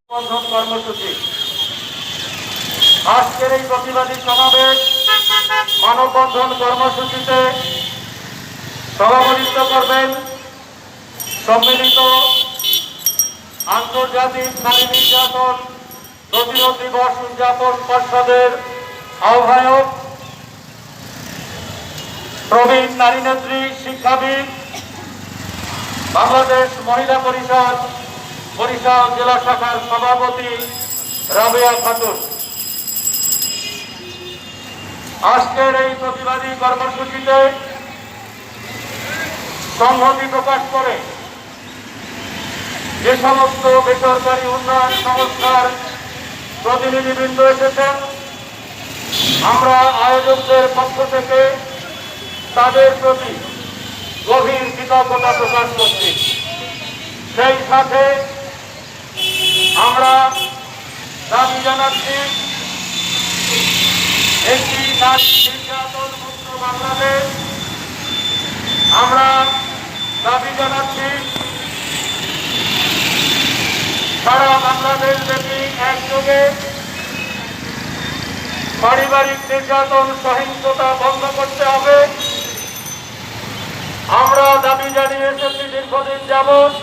বন্ধন কর্মসূচি আজকের এই প্রতিবাদী সমাবেশ মানববন্ধন কর্মসূচিতে সভাপতিত্ব করবেন সম্মিলিত আন্তর্জাতিক নারী নির্যাতন প্রতিরোধ দিবস উদযাপন পর্ষদের আহ্বায়ক প্রবীণ নারী নেত্রী শিক্ষাবিদ বাংলাদেশ মহিলা পরিষদ বরিশাল জেলা শাখার সভাপতি রাবেয়া খাতুন। আজকের এই প্রতিবাদী কর্মসূচিতে সংহতি প্রকাশ করে যে সমস্ত বেসরকারি উন্নয়ন সংস্থার প্রতিনিধিবৃন্দ এসেছেন, আমরা আয়োজকদের পক্ষ থেকে তাদের প্রতি গভীর কৃতজ্ঞতা প্রকাশ করছি। সেই সাথে আমরা দাবি জানাচ্ছি একটি নারী নির্যাতন মুক্ত বাংলাদেশ। আমরা দাবি জানাচ্ছি সারা বাংলাদেশ ব্যাপী একযোগে পারিবারিক নির্যাতন সহিংসতা বন্ধ করতে হবে। আমরা দাবি জানিয়ে এসেছি দীর্ঘদিন যাবৎ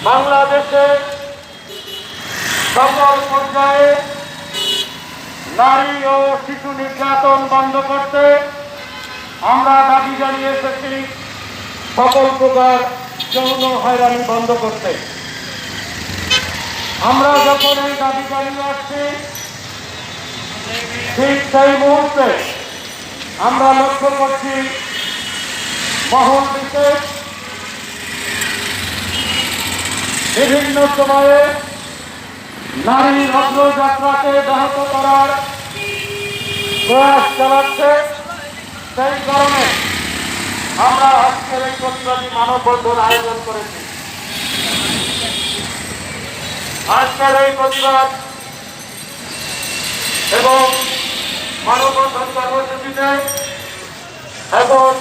বাংলাদেশে সকল পর্যায়ে নারী ও শিশু নির্যাতন বন্ধ করতে আমরা দাবি জানিয়ে এসেছি সকল প্রকার যৌন হয়রানি বন্ধ করতে। আমরা যখন এই দাবি জানিয়ে আসছি, ঠিক সেই মুহূর্তে আমরা লক্ষ্য করছি মহল বিশেষ বিভিন্ন সময়ে নারীর অগ্রযাত্রাকে ব্যাহত করার প্রয়াস চালাচ্ছে। সেই কারণে আমরা আজকের এই প্রতিবাদী মানববন্ধন আয়োজন করেছি। আজকের এই প্রতিবাদ এবং মানববন্ধন কর্মসূচিতে এখন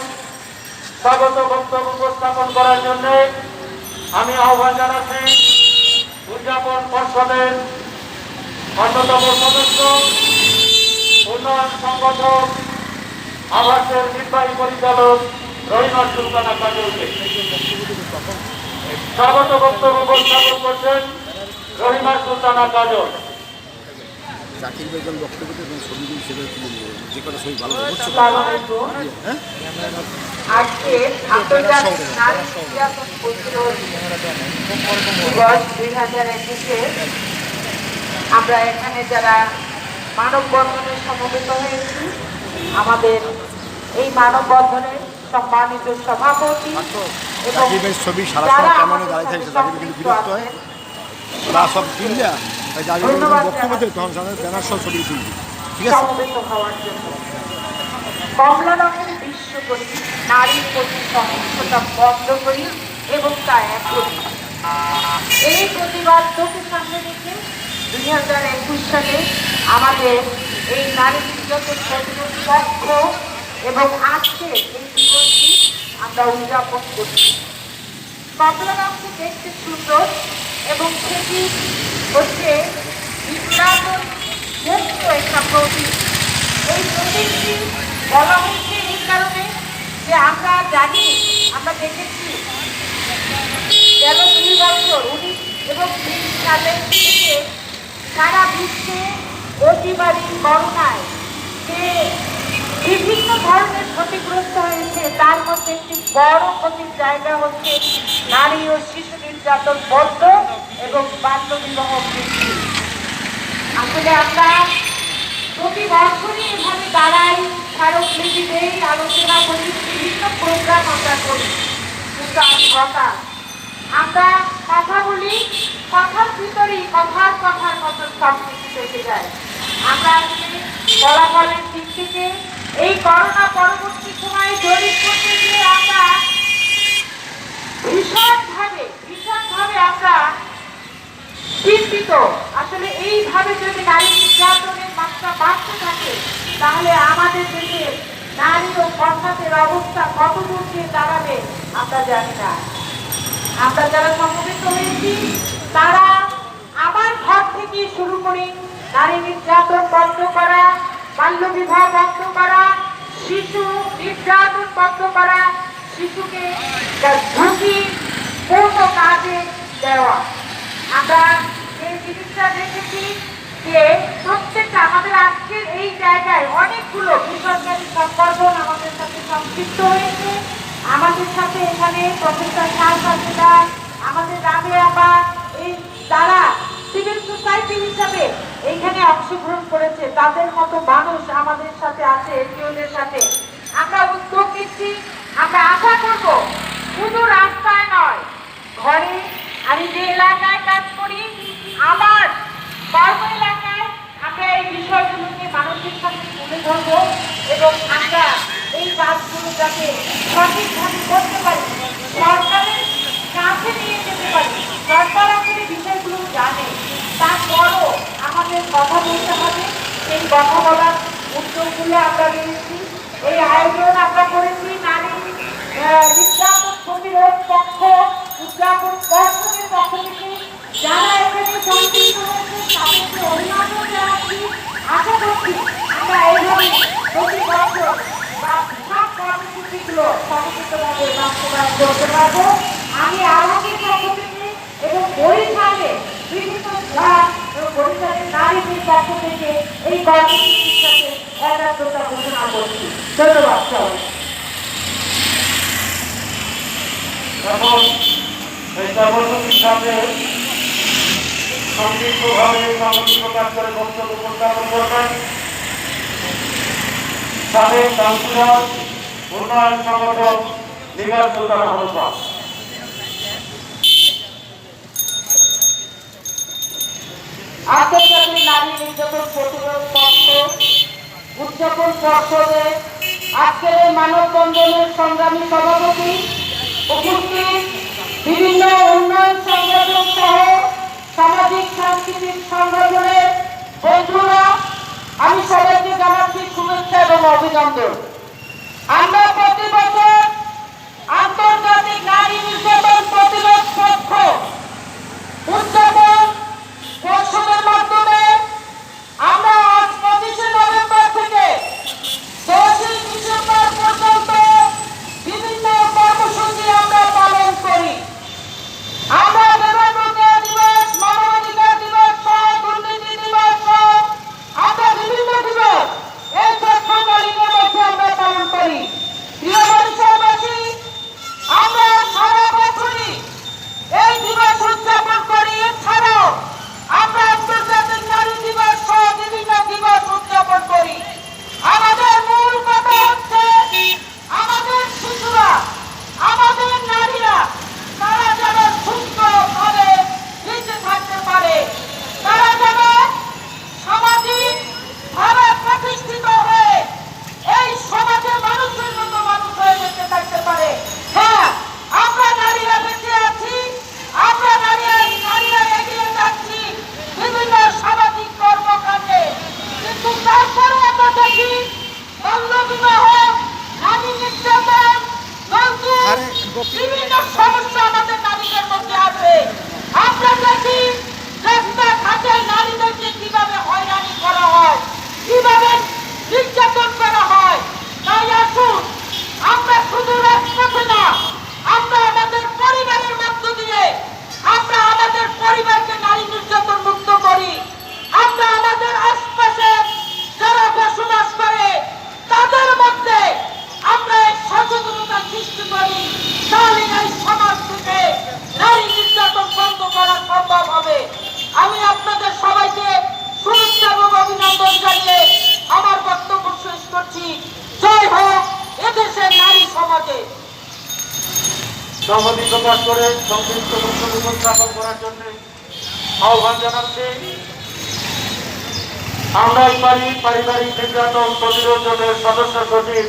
স্বাগত বক্তব্য উপস্থাপন করার জন্য আমি আহ্বান জানাচ্ছি উদযাপন পর্ষদের অন্যতম সদস্য, উন্নয়ন সংগঠক, আবাসের নির্বাহী পরিচালক রহিমা সুলতানা কাজলকে। স্বাগত বক্তব্য উপস্থাপন করছেন রহিমা সুলতানা কাজল। জাকির ভাই বক্তব্য এবং ছবিগুলো হিসেবে যে কটা ছবি ভালো হচ্ছে। আজকে আন্তর্জাতিক নারী নির্যাতন প্রতিরোধ দিবস 2021-এ আমরা এখানে যারা মানববন্ধনে সমবেত হয়েছি, আমাদের এই মানববন্ধনে সম্মানিত সভাপতি এবং ছবি সারা সময় কেমন দাঁড়িয়ে থাকছে, জাকির কিন্তু বিরক্ত হয় তা সব কিনলা বক্তব্য দেয় তখন ব্যানার সব ছবি তুলবে। ঠিক আছে, সমবেত হওয়ার জন্য কমলা রঙের বিশ্ব করি, নারীর প্রতি সহিংসতা বন্ধ করি এবং তা এক করি। এই প্রতিবাদকে সামনে রেখে 2021 সালে আমাদের এই নারী নির্যাতন প্রতিরোধ পক্ষ এবং আজকে এই দিবসটি আমরা উদযাপন করছি। কমলা রঙটি দেখতে সুন্দর এবং সেটি হচ্ছে নির্যাতন মুক্ত একটা প্রতীক। এই প্রতীকটি বলা হচ্ছে এই কারণে যে আমরা জানি, আমরা দেখেছি গেল 2 বছর 19 এবং 20 সালের থেকে সারা বিশ্বে অতিমারি করোনায় যে বিভিন্ন ধরনের ক্ষতিগ্রস্ত হয়েছে, তার মধ্যে একটি বড় ক্ষতির জায়গা হচ্ছে নারী ও শিশু নির্যাতন বন্ধ এবং বাল্য বিবাহ বৃদ্ধি। আসলে আমরা প্রতি বছরই এভাবে দাঁড়াই, স্মারকলিপি দেই, আলোচনা করি, বিভিন্ন প্রোগ্রাম আমরা করি, কিন্তু আমি হতাশ। আমরা কথা বলি, কথার ভিতরেই কথার মতো সব কিছু থেকে যায়। আমরা আসলে ফলাফলের দিক থেকে এই করোনা পরবর্তী সময়ে জরিপ করতে গিয়ে আমরা ভীষণভাবে আমরা চিন্তিত। আসলে এইভাবে যদি নারী নির্যাতনের মাত্রা বাড়তে থাকে, তাহলে আমাদের দেশে নারী ও কন্যাদের অবস্থা কত দূর দাঁড়াবে আমরা জানি না। আমরা যারা সমবেত হয়েছি তারা আমার ঘর থেকে শুরু করে নারী নির্যাতন বন্ধ করা, বাল্য বিবাহ বন্ধ করা, শিশু নির্যাতন বন্ধ করা, শিশুকে ঝুঁকি পূর্ণ কাজে দেওয়া। আমরা এই জিনিসটা দেখেছি যে প্রত্যেকটা আমাদের আজকের এই জায়গায় অনেকগুলো বেসরকারি সংগঠন আমাদের সাথে সংযুক্ত হয়েছে। আমাদের সাথে এখানে প্রফেসর শাহজাদা, আমাদের রাবেয়া, এই তারা সিভিল সোসাইটি হিসাবে এইখানে অংশগ্রহণ করেছে। তাদের মতো মানুষ আমাদের সাথে আছে, এনজিওদের সাথে আমরা উদ্যোগ নিচ্ছি। আমরা আশা করব শুধু রাস্তায় নয়, ঘরে, আমি যে এলাকায় কাজ করি আমার কর্ম এলাকায় আমরা এই বিষয়গুলোকে মানুষের সামনে তুলে ধরবো এবং আমরা এই কাজগুলো যাতে সঠিকভাবে করতে পারি, সরকারের কাছে নিয়ে যেতে পারি। সরকার আসলে বিষয়গুলো জানে, তারপরও আমাদের কথা বলতে হবে। এই কথা বলার উদ্যোগগুলো আমরা নিয়েছি, এই আয়োজন আমরা করেছি নারী নির্যাতন প্রতিরোধ পক্ষ উদযাপন পর্ষদের পক্ষ থেকে। যারা এখানে সংযুক্ত হয়েছে তাদেরকে অভিনন্দন জানাচ্ছি। আশা করছি আমরা এইভাবে প্রতি বছর সব কর্মসূচিগুলো সমন্বিতভাবে বাস্তবায়ন করতে পারবো। আমি আমাদের পক্ষ থেকে এবং বরিশালে বিভিন্ন বিভাগ এবং বরিশালের নারীদের পক্ষ থেকে এই কর্মসূচির সাথে একাত্মতা ঘোষণা করছি। ধন্যবাদ সবাই। এখন এই কর্মসূচির সাথে সংক্ষিপ্তভাবে সংহতি প্রকাশ করে বক্তব্য উপস্থাপন করবেন সাবেক কাউন্সিলর উন্নয়ন সংগঠন লিগাল সুলতানা হরফা। আন্তর্জাতিক নারী নির্যাতন প্রতিরোধ পক্ষ উদযাপন পর্ষদে আজকের এই মানববন্ধনের সংগ্রামী সভাপতি, উপস্থিত বিভিন্ন উন্নয়ন সংগঠন সহ সামাজিক সাংস্কৃতিক সংগঠনের বন্ধুরা, আমি সবাইকে জানাচ্ছি শুভেচ্ছা এবং অভিনন্দন। আমরা প্রতি বছর আন্তর্জাতিক নারী নির্যাতন প্রতিরোধ পক্ষ উদযাপন পর্ষদের মাধ্যমে আমরা আজ 25শে নভেম্বর থেকে 10ই ডিসেম্বর পর্যন্ত বিভিন্ন কর্মসূচি আমরা পালন করি। আমরা বেকারত্ব দিবস, মানবাধিকার দিবস সহ দুর্নীতি দিবস সহ আমরা বিভিন্ন দিবস এই 4 তারিখের মধ্যে আমরা পালন করি। প্রিয় বরিশালবাসী, আমরা সারা বছরই এই দিবস উদযাপন করি। এছাড়াও আমরা আন্তর্জাতিক নারী দিবস সহ বিভিন্ন দিবস উদযাপন করি। আমাদের মূল কথা হচ্ছে আমাদের শিশুরা, আমাদের নারীরা তারা যেন সুস্থভাবে বেঁচে থাকতে পারে, তারা যেন সামাজিক ভাবে প্রতিষ্ঠিত হয়ে এই সমাজে মানুষের মতো মানুষ হয়ে বেঁচে থাকতে পারে। হ্যাঁ, আমরা নারীরা বেঁচে আছি, আমরা নারীরা এগিয়ে যাচ্ছি বিভিন্ন সামাজিক কর্মকাণ্ডে, কিন্তু তারপরে আমরা দেখি বাল্য বিবাহ, নারী নির্যাতন, যৌতুক, বিভিন্ন সমস্যা আমাদের নারীদের মধ্যে আছে। আমরা দেখি রাস্তাঘাটে নারীদেরকে কিভাবে হয়রানি করা হয়, কিভাবে নির্যাতন করা হয়। তাই আসুন আমরা শুধু রাজপথে না, আমরা আমাদের পরিবারের মধ্য দিয়ে আমরা আমাদের পরিবারকে নারী নির্যাতন মুক্ত করি। আমরা আমাদের আশপাশে যারা বসবাস করে তাদের মধ্যে আমরা এই সচেতনতা সৃষ্টি করি, তাহলে এই সমাজ থেকে নারী নির্যাতন বন্ধ করা সম্ভব হবে। আমি আপনাদের সবাইকে শুভেচ্ছা এবং অভিনন্দন জানিয়ে আমার বক্তব্য শেষ করছি। জয় হোক এদেশের নারী সমাজে। সংহতি প্রকাশ করে সংক্ষিপ্ত বক্তব্য উপস্থাপন করার জন্য আহ্বান জানাচ্ছি আমরাই পারি পারিবারিক নির্যাতন প্রতিরোধ জোটের সদস্য সচিব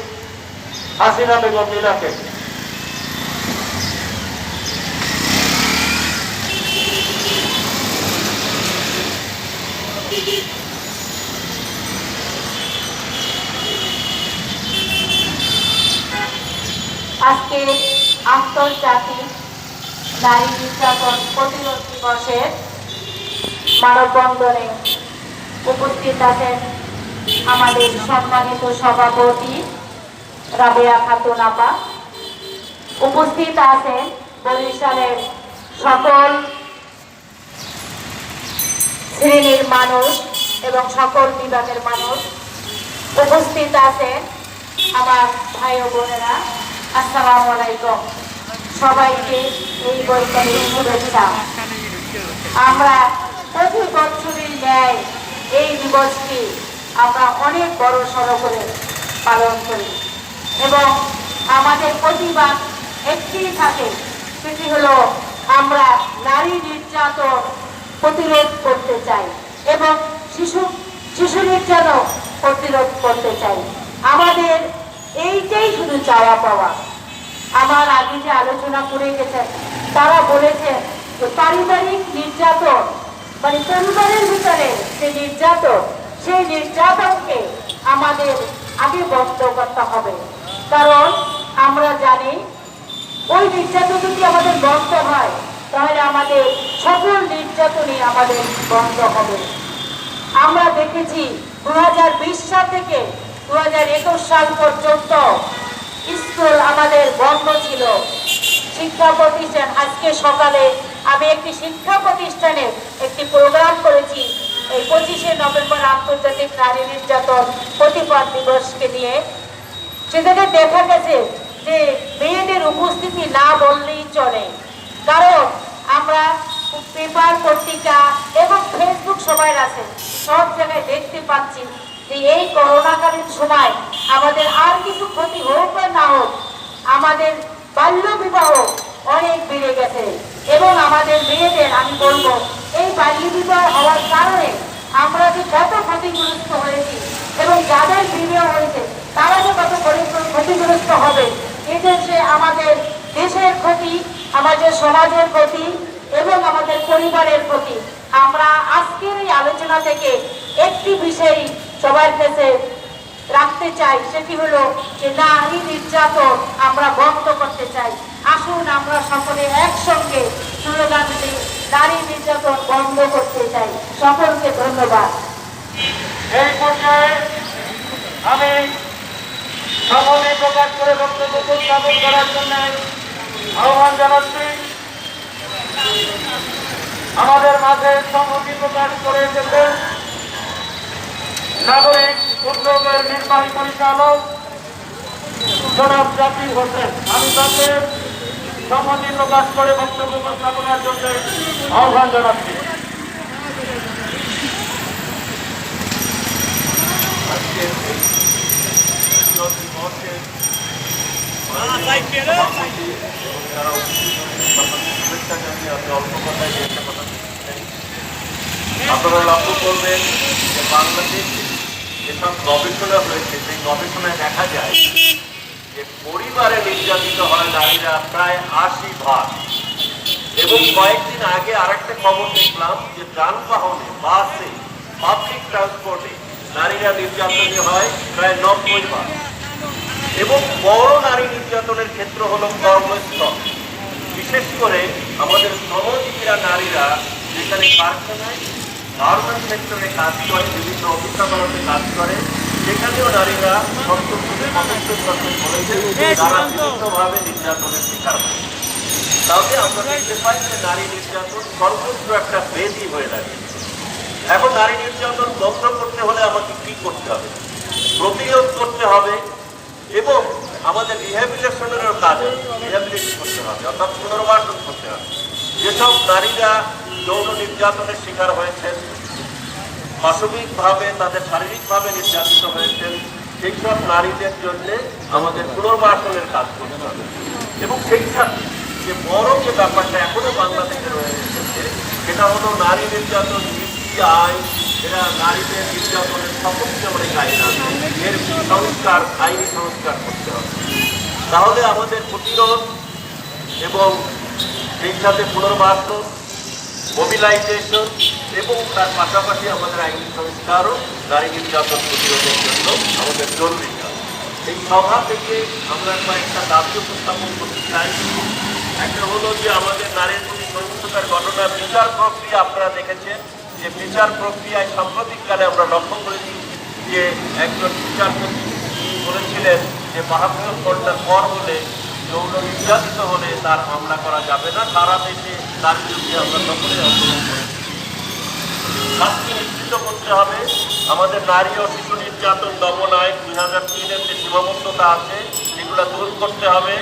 হাসিনা বেগম লীলাকে। আজকে আন্তর্জাতিক নারী নির্যাতন প্রতিরোধ দিবসের মানববন্ধনে উপস্থিত আছেন আমাদের সম্মানিত সভাপতি রাবেয়া খাতুন আপা, উপস্থিত আছেন বরিশালের সকল শ্রেণীর মানুষ এবং সকল বিভাগের মানুষ, উপস্থিত আছেন আমার ভাই ও বোনেরা। আসসালামু আলাইকুম, সবাইকে এই বৈজ্ঞানিক শুভেচ্ছা। আমরা প্রতি বছরের ন্যায় এই দিবসটি আমরা অনেক বড় সড়ো করে পালন করি এবং আমাদের প্রতিবাদ একটি থাকে, সেটি হলো আমরা নারী নির্যাতন প্রতিরোধ করতে চাই এবং শিশু নির্যাতন প্রতিরোধ করতে চাই। আমাদের এইটাই শুধু চাওয়া পাওয়া। আমার আগে যে আলোচনা করে গেছেন তারা বলেছেন যে পারিবারিক নির্যাতন মানে পরিবারের ভিতরে যে নির্যাতন, সেই নির্যাতনকে আমাদের আগে বন্ধ করতে হবে। কারণ আমরা জানি ওই নির্যাতন যদি আমাদের বন্ধ হয় তাহলে আমাদের সকল নির্যাতনই আমাদের বন্ধ হবে। আমরা দেখেছি 2020 সাল থেকে 2021 সাল পর্যন্ত স্কুল আমাদের বন্ধ ছিল, শিক্ষা প্রতিষ্ঠান। আজকে সকালে আমি একটি শিক্ষা প্রতিষ্ঠানে একটি প্রোগ্রাম করেছি এই 25শে নভেম্বর আন্তর্জাতিক নারী নির্যাতন প্রতিবাদ দিবসকে নিয়ে। সেখানে দেখা গেছে যে মেয়েদের উপস্থিতি না বললেই চলে, কারণ আমরা পেপার পত্রিকা এবং ফেসবুক সবাই আছে, সব জায়গায় দেখতে পাচ্ছি যে এই করোনাকালীন সময় আমাদের আর কিছু ক্ষতি হোক বা না হোক, আমাদের বাল্য বিবাহ অনেক বেড়ে গেছে এবং আমাদের মেয়েদের আমি বলবো এই বাল্য বিবাহ হওয়ার কারণে আমরা যে কত ক্ষতিগ্রস্ত হয়েছি এবং যাদের বিবাহ হয়েছে তারা যে কত ক্ষতিগ্রস্ত হবে, এদেশে আমাদের দেশের ক্ষতি, আমাদের সমাজের ক্ষতি এবং আমাদের পরিবারের ক্ষতি। আমরা আজকের এই আলোচনা থেকে একটি বিষয় সবার কাছে রাখতে চাই, সেটি হলো যে নারী নির্যাতন আমরা বন্ধ করতে চাই। আসুন আমরা সকলে একসঙ্গে স্লোগান দিই, নারী নির্যাতন বন্ধ করতে চাই। সকলকে ধন্যবাদ। এই পর্যায়ে আমি সম্মতি প্রকাশ করে বক্তব্য উপস্থাপন করার জন্য আহ্বান জানাচ্ছি। আমাদের মাঝে সম্মতি প্রকাশ করে এসেছেন নাগরিক উদ্যোগের নির্বাহী পরিচালক জনাব জাকির হোসেন। আমি তাকে সম্মতি প্রকাশ করে বক্তব্য উপস্থাপনের জন্য আহ্বান জানাচ্ছি। আপনারা লক্ষ্য করবেন যে বাংলাদেশে যেসব গবেষণা হয়েছে সেই গবেষণায় দেখা যায় যে পরিবারে নির্যাতিত হয় নারীরা প্রায় 80%। এবং কয়েকদিন আগে আরেকটা খবর দেখলাম যে যানবাহনে, বাসে, পাবলিক ট্রান্সপোর্টে নারীরা নির্যাতিত হয় প্রায় 90%। এবং বড় নারী নির্যাতনের ক্ষেত্র হলো কর্মস্থল, বিশেষ করে আমাদের শ্রমজীবীরা নারীরা যেখানে কারখানায়, গার্মেন্টস সেক্টরে কাজ করে, বিভিন্ন অফিস আদালতে কাজ করে, সেখানেও নারীরা তারা বিভিন্নভাবে নির্যাতনের শিকার হয়। তাহলে আমরা দেখতে পাই যে নারী নির্যাতন সর্বত্র একটা বেদি হয়ে দাঁড়িয়েছে। এখন নারী নির্যাতন বন্ধ করতে হলে আমাকে কি করতে হবে? প্রতিরোধ করতে হবে এবং আমাদের রিহ্যাবিলিটেশনেরও কাজ আছে, রিহ্যাবিলিটেশন করতে হবে, অর্থাৎ পুনর্বাসন করতে হবে। যেসব নারীরা যৌন নির্যাতনের শিকার হয়েছেন, মানসিকভাবে তাদের শারীরিকভাবে নির্যাতিত হয়েছেন, সেই সব নারীদের জন্য আমাদের পুনর্বাসনের কাজ করতে হবে। এবং সেই সাথে যে বড় যে ব্যাপারটা এখনো বাংলাদেশে রয়ে এসেছে সেটা হলো নারী নির্যাতন নীতি আইন, এরা নারীদের নির্যাতনের সপক্ষে অনেক আইন আছে, এর সংস্কার, আইনি সংস্কার করতে হবে। তাহলে আমাদের প্রতিরোধ এবং সেই সাথে পুনর্বাসন, মোবিলাইজেশন এবং তার পাশাপাশি আমাদের আইনি সংস্কারও নারী নির্যাতন প্রতিরোধের জন্য আমাদের জরুরি কাজ। এই সভা থেকে আমরা কয়েকটা দাবি উপস্থাপন করতে চাই। একটা হলো যে আমাদের নারীর প্রতি সহিংসতার ঘটনা বিচার প্রক্রিয়া আপনারা দেখেছেন যে বিচার প্রক্রিয়ায় সাম্প্রতিককালে আমরা লক্ষ্য করেছি যে একজন বিচারপতি বলেছিলেন যে ৭২ ঘন্টার পর হলে যৌন নির্যাতিত হলে তার মামলা করা যাবে না, সারা দেশে তার বিরুদ্ধে আমরা সকলে আন্দোলন করেছি। শাস্তি নিশ্চিত করতে হবে। আমাদের নারী ও শিশু নির্যাতন দমন আইন ২০০৩-এর যে সীমাবদ্ধতা আছে সেগুলো দূর করতে হবে।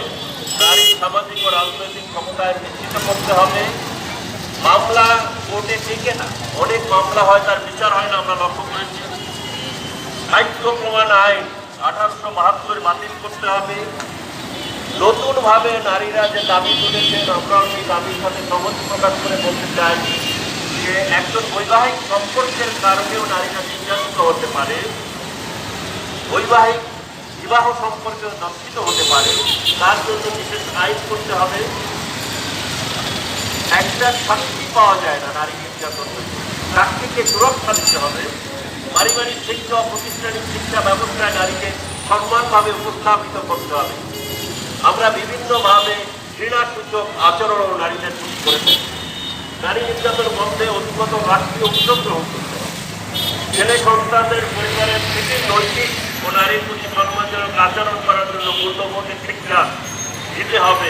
নারী সামাজিক ও রাজনৈতিক ক্ষমতায় নিশ্চিত করতে হবে। মামলা কোর্টে টেকে না, অনেক মামলা হয় তার বিচার হয় না, আমরা লক্ষ্য করেছি। সাক্ষ্য প্রমাণ আইন ১৮৭২ বাতিল করতে হবে। নতুনভাবে নারীরা যে দাবি তুলেছেন আমরাও সেই দাবির সাথে সহমতি প্রকাশ করে বলতে চাই যে একজন বৈবাহিক সম্পর্কের কারণেও নারীরা নির্যাতিত হতে পারে, বৈবাহিক বিবাহ সম্পর্কেও দর্শিত হতে পারে, তার জন্য বিশেষ আইন করতে হবে। একটা শাস্তি পাওয়া যায় না নারী নির্যাতন, সাক্ষীকে সুরক্ষা দিতে হবে। পারিবারিক শিক্ষা ও প্রতিষ্ঠানিক শিক্ষা ব্যবস্থায় নারীকে সম্মানভাবে উপস্থাপিত করতে হবে। আমরা বিভিন্নভাবে ঘৃণাসূচক আচরণও নারীদের প্রতি করে থাকি। নারী নির্যাতন বন্ধে অধিকত রাষ্ট্রীয় উদ্যোগ গ্রহণ করতে হবে। ছেলে সন্তানদের পরিবারের থেকে নৈতিক ও নারীর প্রতি সম্মানজনক আচরণ করার জন্য মূল্যবোধের শিক্ষা দিতে হবে।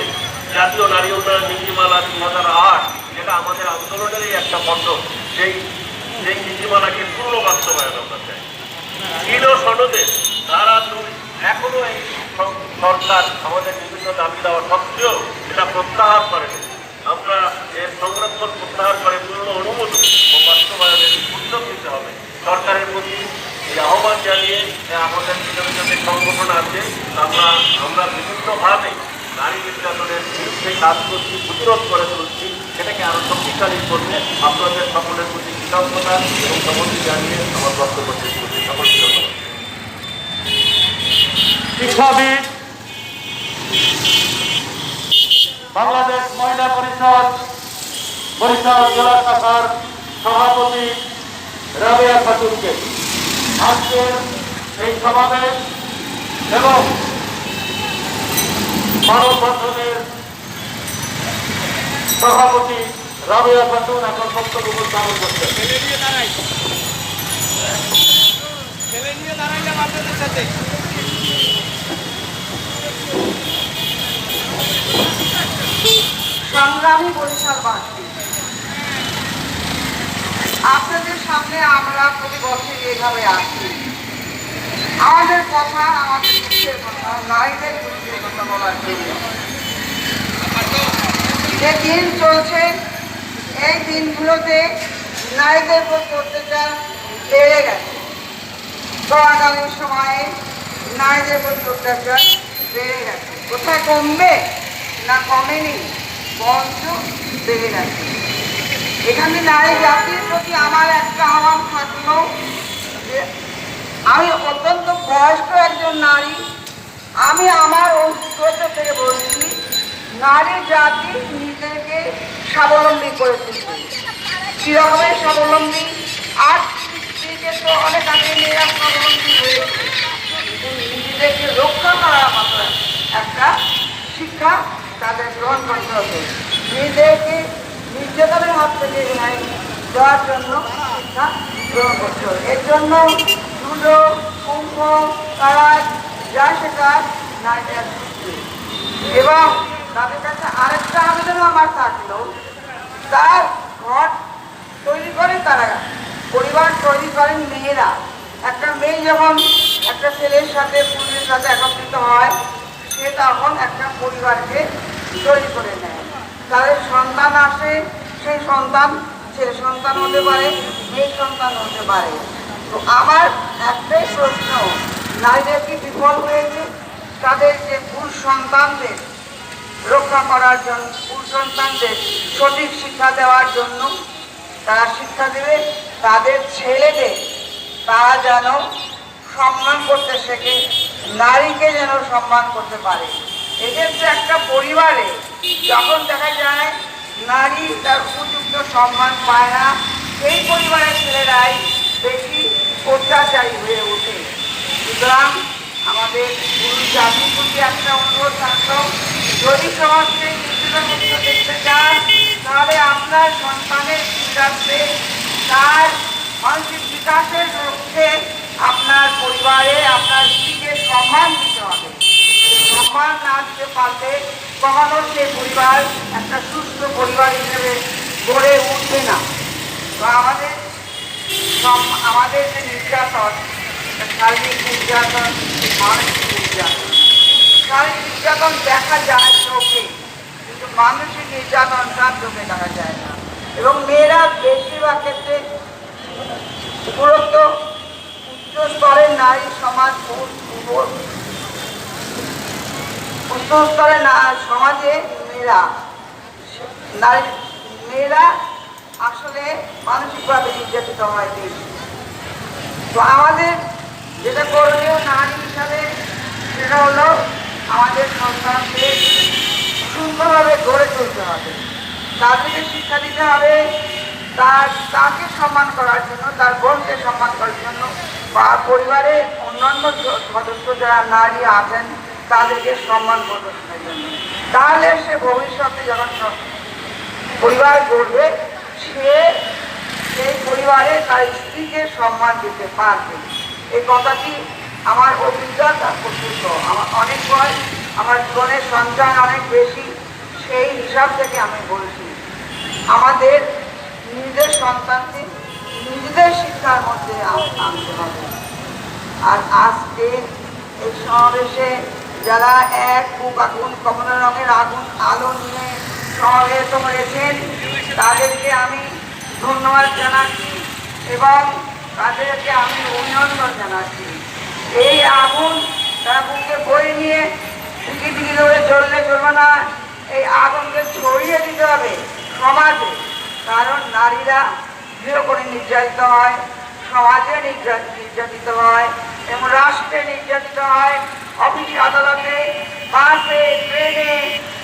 জাতীয় নারী উন্নয়ন নীতিমালা ২০০৮, যেটা আমাদের আন্দোলনেরই একটা পদ্ধতি, সেই নীতিমালাকে পূর্ণ বাস্তবায়ন আমরা চাই। ছিল সনদে ধারা ২ এখনো এই সরকার আমাদের বিভিন্ন দাবি দেওয়া সত্ত্বেও এটা প্রত্যাহার করেনি। আমরা এর সংরক্ষণ প্রত্যাহার করে পূর্ণ অনুমোদন ও বাস্তবায়নের উদ্যোগ নিতে হবে। সরকারের প্রতি এই আহ্বান জানিয়ে আমাদের বিভিন্ন যে সংগঠন আছে আমরা বিভিন্নভাবে নারী নির্যাতনের বিরুদ্ধে কাজ করছি, প্রতিরোধ করে তুলছি, সেটাকে আরো শক্তিশালী করতে আপনাদের সকলের প্রতি কৃতজ্ঞতা এবং সম্মতি জানিয়ে আমার বক্তব্য শেষ করছি। সকল শিক্ষাবিদ, বাংলাদেশ মহিলা পরিষদ জেলা শাখার সভাপতি রাবেয়া খাতুনকে আজকের এই সমাবেশ এবং মানববন্ধনের সভাপতি রাবেয়া খাতুন এখন বক্তব্য উপস্থাপন করছেন। সংগ্রামী বরিশালবাসী, আপনাদের সামনে আমরা প্রতি বছর এইভাবে আসি। আমাদের কথা, আমাদের দুঃখের কথা, নারীদের দুঃখের কথা বলার জন্য। যে দিন চলছে এই দিনগুলোতে নারীদের উপর অত্যাচার বেড়ে গেছে। আগামী সময়ে নারীদের উপর অত্যাচার বেড়ে গেছে। কোথায় কমবে না কমেনি, বরঞ্চ বেড়ে গেছে। এখানে নারী জাতির প্রতি আমার একটা আহ্বান থাকলো যে আমি অত্যন্ত বয়স্ক একজন নারী, আমি আমার অভিজ্ঞতা থেকে বলছি, নারী জাতি নিজেকে স্বাবলম্বী করে তুলবে। কিরকমের স্বাবলম্বী? আর্থিক দিকে তো অনেক আগে মেয়েরা স্বাবলম্বী হয়েছে, নিজেদেরকে রক্ষা করার মতো একটা শিক্ষা তাদের গ্রহণ করতে হবে। নিজেকে নির্যাতনের হাত থেকে রেহাই দেওয়ার জন্য শিক্ষা গ্রহণ করতে হবে। এর জন্য জুডো, কুম্ভ, কারাজ যা শেখার নারীরা শিখবে। এবং তাদের কাছে আরেকটা আবেদন আমার থাকলো, তার ঘর তৈরি করে তারা, পরিবার তৈরি করেন মেয়েরা। একটা মেয়ে যখন একটা ছেলের সাথে পুরুষের সাথে একত্রিত হয়, সে তখন একটা পরিবারকে তৈরি করে নেয়। তাদের সন্তান আসে, সেই সন্তান ছেলে সন্তান হতে পারে, মেয়ে সন্তান হতে পারে। তো আমার একটাই প্রশ্ন, নারীদের কি বিফল হয়েছে তাদের যে পুরুষ সন্তানদের রক্ষা করার জন্য, পুরুষ সন্তানদের সঠিক শিক্ষা দেওয়ার জন্য? তারা শিক্ষা দেবে তাদের ছেলেদের, তারা যেন সম্মান করতে শেখে, নারীকে যেন সম্মান করতে পারে। এক্ষেত্রে একটা পরিবারে যখন দেখা যায় নারী তার উপযুক্ত সম্মান পায় না, সেই পরিবারের ছেলেরাই বেশি অত্যাচারী হয়ে ওঠে। সুতরাং আমাদের পুরুষ জাতির প্রতি একটা অনুরোধ থাকলো, যদি সমাজকে নির্যাতনমুক্ত দেখতে চান, তাহলে আপনার সন্তানের বিকাশে, তার মানসিক বিকাশের লক্ষ্যে আপনার পরিবারে আপনার স্ত্রীকে সম্মান দিতে হবে। সম্মান না দিতে পারলে কখনো সে পরিবার একটা সুস্থ পরিবার হিসেবে গড়ে উঠবে না। তো আমাদের যে নির্যাতন, শারীরিক নির্যাতন, মানসিক নির্যাতন, শারীরিক নির্যাতন দেখা যায় চোখে, কিন্তু মানসিক নির্যাতনটা চোখে দেখা যায় না। এবং মেয়েরা বেশিরভাগ ক্ষেত্রে উপরোক্ত উচ্চ স্তরের নারী সমাজ, উচ্চ স্তরের সমাজে মেয়েরা আসলে মানসিকভাবে নির্যাতিত হয় বেশি। তো আমাদের যেটা করণীয় নারী হিসাবে, সেটা হলো আমাদের সন্তানকে সুন্দরভাবে গড়ে তুলতে হবে, তাদেরকে শিক্ষা দিতে হবে, তাকে সম্মান করার জন্য, তার বোনকে সম্মান করার জন্য, বা পরিবারের অন্যান্য সদস্য যারা নারী আছেন তাদেরকে সম্মান প্রদর্শনের জন্য। তাহলে সে ভবিষ্যতে যখন পরিবার গড়বে, সে সেই পরিবারে তার স্ত্রীকে সম্মান দিতে পারবে। এই কথাটি আমার অভিজ্ঞতা প্রস্তুত। আমার অনেক বয়স, আমার জীবনের সঞ্চয় অনেক বেশি, সেই হিসাব থেকে আমি বলছি আমাদের নিজের সন্তানকে নিজেদের শিক্ষার মধ্যে আনতে হবে। আর আজকে এই সমাবেশে যারা এক বুক আগুন, কমলা রঙের আগুন আলো নিয়ে সমাবেত হয়েছেন, তাদেরকে আমি ধন্যবাদ জানাচ্ছি এবং তাদেরকে আমি অভিনন্দন জানাচ্ছি। এই আগুন তারা বুকে বয়ে নিয়ে টিকি টিকি ধরে জ্বললে চলবে না, এই আগুনকে ছড়িয়ে দিতে হবে সমাজে। কারণ নারীরা গৃহ করে নির্যাতিত হয়, সমাজে নির্যাতিত হয় এবং রাষ্ট্রে নির্যাতিত হয়, অফিস আদালতে, বাসে, ট্রেনে,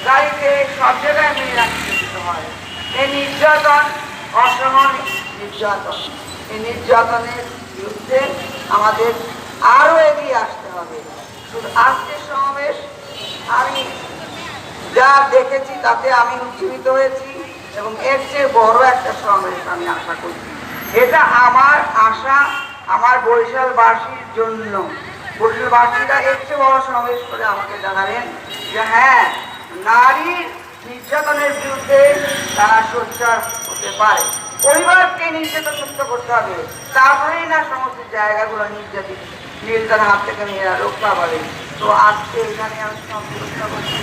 গাড়িতে, সব জায়গায় মেয়েরা নির্যাতিত হয়। এই নির্যাতন অসহনীয় নির্যাতন। এই নির্যাতনের বিরুদ্ধে আমাদের আরো এগিয়ে আসতে হবে। শুধু আজকের সমাবেশ আমি যা দেখেছি তাতে আমি উজ্জীবিত হয়েছি এবং এর চেয়ে বড় একটা সমাবেশ আমি আশা করছি। এটা আমার আশা আমার বরিশালবাসীর জন্য। বরিশালবাসীরা এর চেয়ে বড় সমাবেশ করে আমাকে জানাবেন যে হ্যাঁ, নারীর নির্যাতনের বিরুদ্ধে তারা সোচ্চার হতে পারে। পরিবারকে নির্যাতন মুক্ত করতে হবে, তারপরেই না সমস্ত জায়গাগুলো নির্যাতনের হাত থেকে মেয়েরা রক্ষা পাবে। তো আজকে এখানে আমি সমাপ্ত করছি,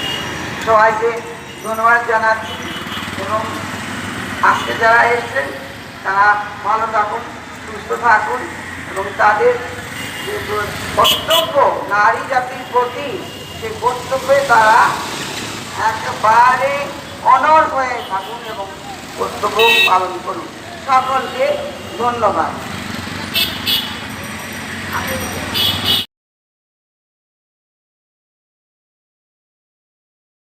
সবাইকে ধন্যবাদ জানাচ্ছি এবং আজকে যারা এসছেন তারা ভালো থাকুন, সুস্থ থাকুন এবং তাদের যে কর্তব্য নারী জাতির প্রতি, সেই কর্তব্যে তারা একেবারে অনড় হয়ে থাকুন এবং কর্তব্য পালন করুন। সকলকে ধন্যবাদ।